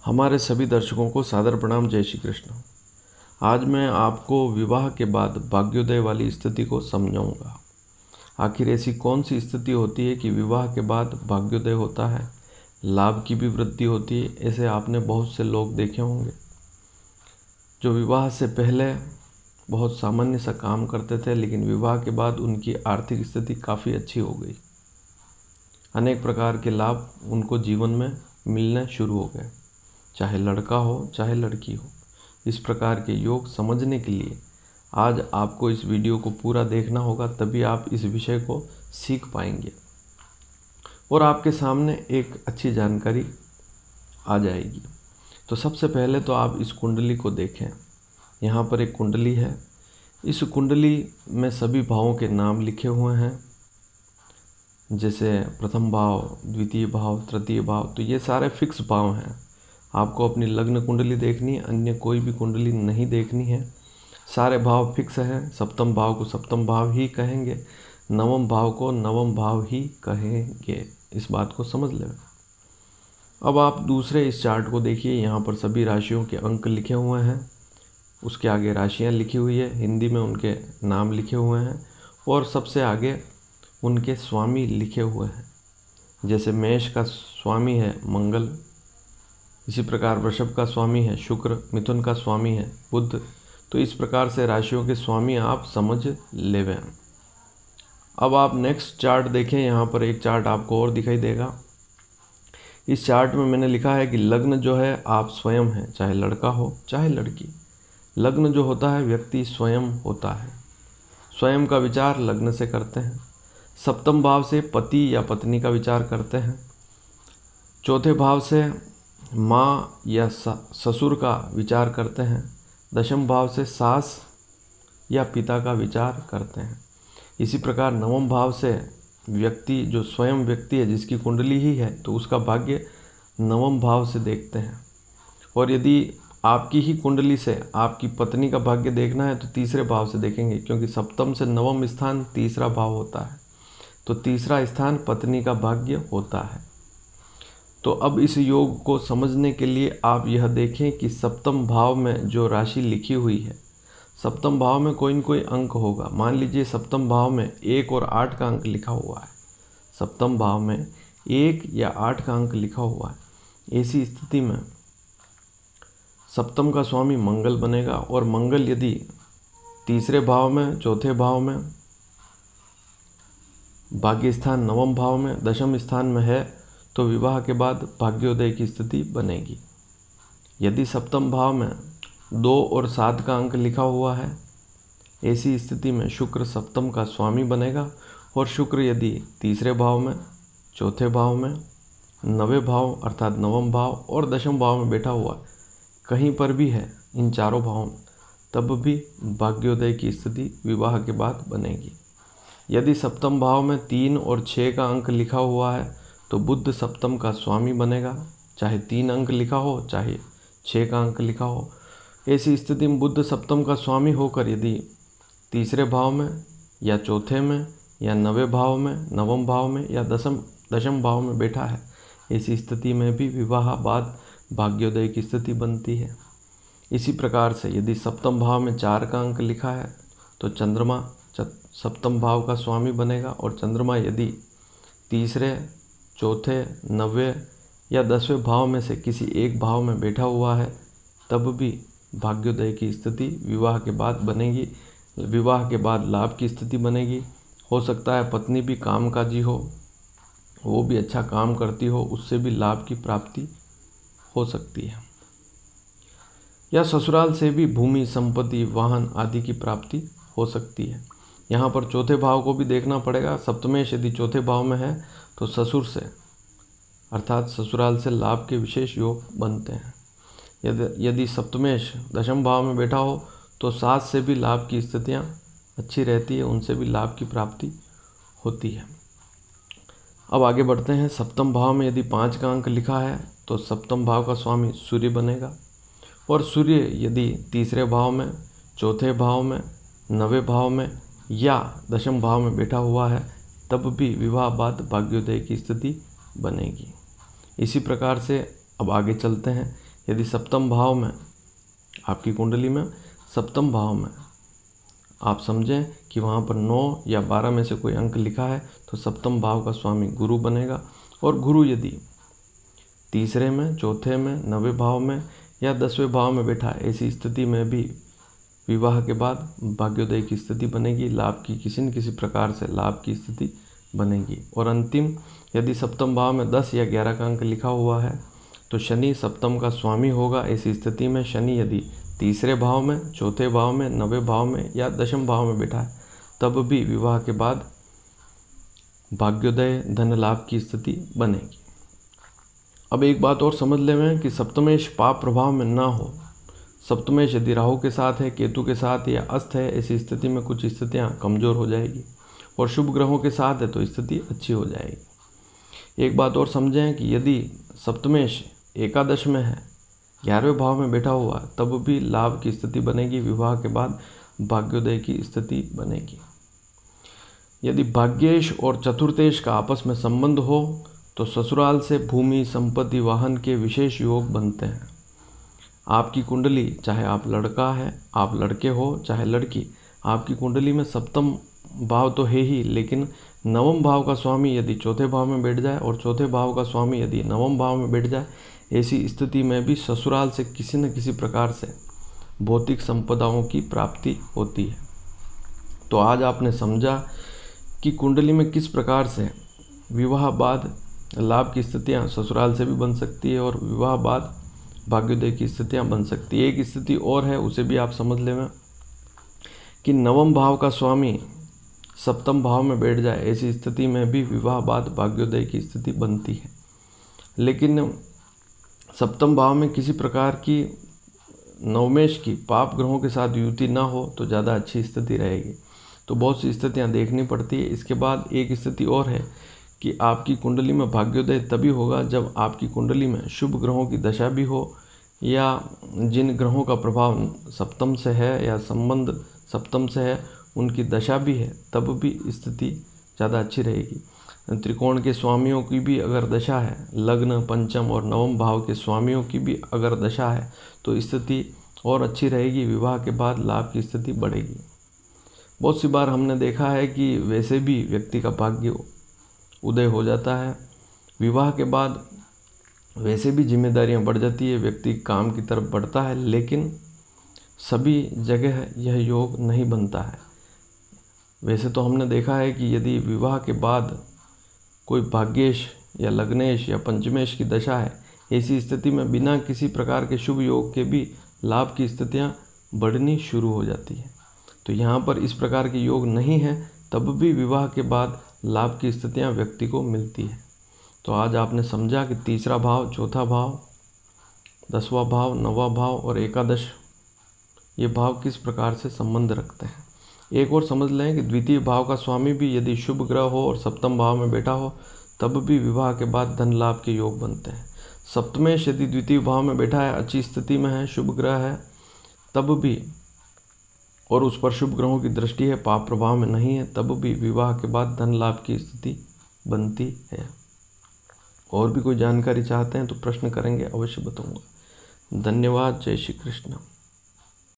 हमारे सभी दर्शकों को सादर प्रणाम। जय श्री कृष्ण। आज मैं आपको विवाह के बाद भाग्योदय वाली स्थिति को समझाऊंगा। आखिर ऐसी कौन सी स्थिति होती है कि विवाह के बाद भाग्योदय होता है, लाभ की भी वृद्धि होती है। ऐसे आपने बहुत से लोग देखे होंगे जो विवाह से पहले बहुत सामान्य सा काम करते थे, लेकिन विवाह के बाद उनकी आर्थिक स्थिति काफ़ी अच्छी हो गई। अनेक प्रकार के लाभ उनको जीवन में मिलने शुरू हो गए, चाहे लड़का हो चाहे लड़की हो। इस प्रकार के योग समझने के लिए आज आपको इस वीडियो को पूरा देखना होगा, तभी आप इस विषय को सीख पाएंगे और आपके सामने एक अच्छी जानकारी आ जाएगी। तो सबसे पहले तो आप इस कुंडली को देखें। यहाँ पर एक कुंडली है। इस कुंडली में सभी भावों के नाम लिखे हुए हैं, जैसे प्रथम भाव, द्वितीय भाव, तृतीय भाव। तो ये सारे फिक्स भाव हैं। आपको अपनी लग्न कुंडली देखनी है, अन्य कोई भी कुंडली नहीं देखनी है। सारे भाव फिक्स हैं। सप्तम भाव को सप्तम भाव ही कहेंगे, नवम भाव को नवम भाव ही कहेंगे। इस बात को समझ लें। अब आप दूसरे इस चार्ट को देखिए। यहाँ पर सभी राशियों के अंक लिखे हुए हैं, उसके आगे राशियाँ लिखी हुई है, हिंदी में उनके नाम लिखे हुए हैं और सबसे आगे उनके स्वामी लिखे हुए हैं। जैसे मेष का स्वामी है मंगल, इसी प्रकार वृषभ का स्वामी है शुक्र, मिथुन का स्वामी है बुध। तो इस प्रकार से राशियों के स्वामी आप समझ लेवें। अब आप नेक्स्ट चार्ट देखें। यहाँ पर एक चार्ट आपको और दिखाई देगा। इस चार्ट में मैंने लिखा है कि लग्न जो है आप स्वयं हैं, चाहे लड़का हो चाहे लड़की। लग्न जो होता है व्यक्ति स्वयं होता है, स्वयं का विचार लग्न से करते हैं। सप्तम भाव से पति या पत्नी का विचार करते हैं। चौथे भाव से माँ या ससुर का विचार करते हैं। दशम भाव से सास या पिता का विचार करते हैं। इसी प्रकार नवम भाव से व्यक्ति जो स्वयं व्यक्ति है, जिसकी कुंडली ही है, तो उसका भाग्य नवम भाव से देखते हैं। और यदि आपकी ही कुंडली से आपकी पत्नी का भाग्य देखना है तो तीसरे भाव से देखेंगे, क्योंकि सप्तम से नवम स्थान तीसरा भाव होता है। तो तीसरा स्थान पत्नी का भाग्य होता है। तो अब इस योग को समझने के लिए आप यह देखें कि सप्तम भाव में जो राशि लिखी हुई है, सप्तम भाव में कोई न कोई अंक होगा। मान लीजिए सप्तम भाव में 1 और 8 का अंक लिखा हुआ है। सप्तम भाव में 1 या 8 का अंक लिखा हुआ है। ऐसी स्थिति में सप्तम का स्वामी मंगल बनेगा और मंगल यदि तीसरे भाव में, चौथे भाव में, भाग्य स्थान नवम भाव में, दशम स्थान में है तो विवाह के बाद भाग्योदय की स्थिति बनेगी। यदि सप्तम भाव में 2 और 7 का अंक लिखा हुआ है, ऐसी स्थिति में शुक्र सप्तम का स्वामी बनेगा और शुक्र यदि तीसरे भाव में, चौथे भाव में, नवे भाव अर्थात नवम भाव और दशम भाव में बैठा हुआ कहीं पर भी है, इन चारों भावों में, तब भी भाग्योदय की स्थिति विवाह के बाद बनेगी। यदि सप्तम भाव में 3 और 6 का अंक लिखा हुआ है तो बुध सप्तम का स्वामी बनेगा, चाहे 3 अंक लिखा हो चाहे 6 का अंक लिखा हो। ऐसी स्थिति में बुध सप्तम का स्वामी होकर यदि तीसरे भाव में या चौथे में या नवे भाव में, नवम भाव में या दशम भाव में बैठा है, ऐसी स्थिति में भी विवाह बाद भाग्योदय की स्थिति बनती है। इसी प्रकार से यदि सप्तम भाव में 4 का अंक लिखा है तो चंद्रमा सप्तम भाव का स्वामी बनेगा और चंद्रमा यदि तीसरे, चौथे, नवे या 10वें भाव में से किसी एक भाव में बैठा हुआ है, तब भी भाग्योदय की स्थिति विवाह के बाद बनेगी। विवाह के बाद लाभ की स्थिति बनेगी। हो सकता है पत्नी भी कामकाजी हो, वो भी अच्छा काम करती हो, उससे भी लाभ की प्राप्ति हो सकती है। या ससुराल से भी भूमि, संपत्ति, वाहन आदि की प्राप्ति हो सकती है। यहाँ पर चौथे भाव को भी देखना पड़ेगा। सप्तमेश यदि चौथे भाव में है तो ससुर से अर्थात ससुराल से लाभ के विशेष योग बनते हैं। यदि सप्तमेश दशम भाव में बैठा हो तो सास से भी लाभ की स्थितियाँ अच्छी रहती है, उनसे भी लाभ की प्राप्ति होती है। अब आगे बढ़ते हैं। सप्तम भाव में यदि 5 का अंक लिखा है तो सप्तम भाव का स्वामी सूर्य बनेगा और सूर्य यदि तीसरे भाव में, चौथे भाव में, नवे भाव में या दशम भाव में बैठा हुआ है, तब भी विवाह बाद भाग्योदय की स्थिति बनेगी। इसी प्रकार से अब आगे चलते हैं। यदि सप्तम भाव में, आपकी कुंडली में सप्तम भाव में आप समझें कि वहाँ पर 9 या 12 में से कोई अंक लिखा है तो सप्तम भाव का स्वामी गुरु बनेगा। और गुरु यदि तीसरे में, चौथे में, 9वें भाव में या 10वें भाव में बैठा है, ऐसी स्थिति में भी विवाह के बाद भाग्योदय की स्थिति बनेगी, लाभ की किसी न किसी प्रकार से लाभ की स्थिति बनेगी। और अंतिम, यदि सप्तम भाव में 10 या 11 का अंक लिखा हुआ है तो शनि सप्तम का स्वामी होगा। ऐसी स्थिति में शनि यदि तीसरे भाव में, चौथे भाव में, 9वें भाव में या 10वें भाव में बैठा है तब भी विवाह के बाद भाग्योदय धन लाभ की स्थिति बनेगी। अब एक बात और समझ लें कि सप्तमेश पाप प्रभाव में ना हो। सप्तमेश यदि राहु के साथ है, केतु के साथ या अस्त है, ऐसी स्थिति में कुछ स्थितियां कमज़ोर हो जाएगी। और शुभ ग्रहों के साथ है तो स्थिति अच्छी हो जाएगी। एक बात और समझें कि यदि सप्तमेश एकादश में है, 11वें भाव में बैठा हुआ, तब भी लाभ की स्थिति बनेगी, विवाह के बाद भाग्योदय की स्थिति बनेगी। यदि भाग्येश और चतुर्थेश का आपस में संबंध हो तो ससुराल से भूमि, संपत्ति, वाहन के विशेष योग बनते हैं। आपकी कुंडली, चाहे आप लड़का है, आप लड़के हो, चाहे लड़की, आपकी कुंडली में सप्तम भाव तो है ही, लेकिन 9वें भाव का स्वामी यदि चौथे भाव में बैठ जाए और चौथे भाव का स्वामी यदि 9वें भाव में बैठ जाए, ऐसी स्थिति में भी ससुराल से किसी न किसी प्रकार से भौतिक संपदाओं की प्राप्ति होती है। तो आज आपने समझा कि कुंडली में किस प्रकार से विवाह बाद लाभ की स्थितियां ससुराल से भी बन सकती है और विवाह बाद भाग्योदय की स्थितियां बन सकती है। एक स्थिति और है, उसे भी आप समझ लें कि 9वें भाव का स्वामी सप्तम भाव में बैठ जाए, ऐसी स्थिति में भी विवाह बाद भाग्योदय की स्थिति बनती है। लेकिन सप्तम भाव में किसी प्रकार की नवमेश की पाप ग्रहों के साथ युति ना हो तो ज़्यादा अच्छी स्थिति रहेगी। तो बहुत सी स्थितियां देखनी पड़ती है। इसके बाद एक स्थिति और है कि आपकी कुंडली में भाग्योदय तभी होगा जब आपकी कुंडली में शुभ ग्रहों की दशा भी हो या जिन ग्रहों का प्रभाव सप्तम से है या संबंध सप्तम से है उनकी दशा भी है, तब भी स्थिति ज़्यादा अच्छी रहेगी। त्रिकोण के स्वामियों की भी अगर दशा है, लग्न, पंचम और 9वें भाव के स्वामियों की भी अगर दशा है तो स्थिति और अच्छी रहेगी, विवाह के बाद लाभ की स्थिति बढ़ेगी। बहुत सी बार हमने देखा है कि वैसे भी व्यक्ति का भाग्य उदय हो जाता है, विवाह के बाद वैसे भी जिम्मेदारियां बढ़ जाती है, व्यक्ति काम की तरफ बढ़ता है, लेकिन सभी जगह यह योग नहीं बनता है। वैसे तो हमने देखा है कि यदि विवाह के बाद कोई भाग्येश या लग्नेश या पंचमेश की दशा है, ऐसी स्थिति में बिना किसी प्रकार के शुभ योग के भी लाभ की स्थितियां बढ़नी शुरू हो जाती है। तो यहाँ पर इस प्रकार के योग नहीं है, तब भी विवाह के बाद लाभ की स्थितियां व्यक्ति को मिलती है। तो आज आपने समझा कि तीसरा भाव, चौथा भाव, 10वां भाव, 9वां भाव और एकादश ये भाव किस प्रकार से संबंध रखते हैं। एक और समझ लें कि द्वितीय भाव का स्वामी भी यदि शुभ ग्रह हो और सप्तम भाव में बैठा हो तब भी विवाह के बाद धन लाभ के योग बनते हैं। सप्तमेश यदि द्वितीय भाव में बैठा है, अच्छी स्थिति में है, शुभ ग्रह है, तब भी और उस पर शुभ ग्रहों की दृष्टि है, पाप प्रभाव में नहीं है, तब भी विवाह के बाद धन लाभ की स्थिति बनती है। और भी कोई जानकारी चाहते हैं तो प्रश्न करेंगे, अवश्य बताऊंगा। धन्यवाद। जय श्री कृष्ण।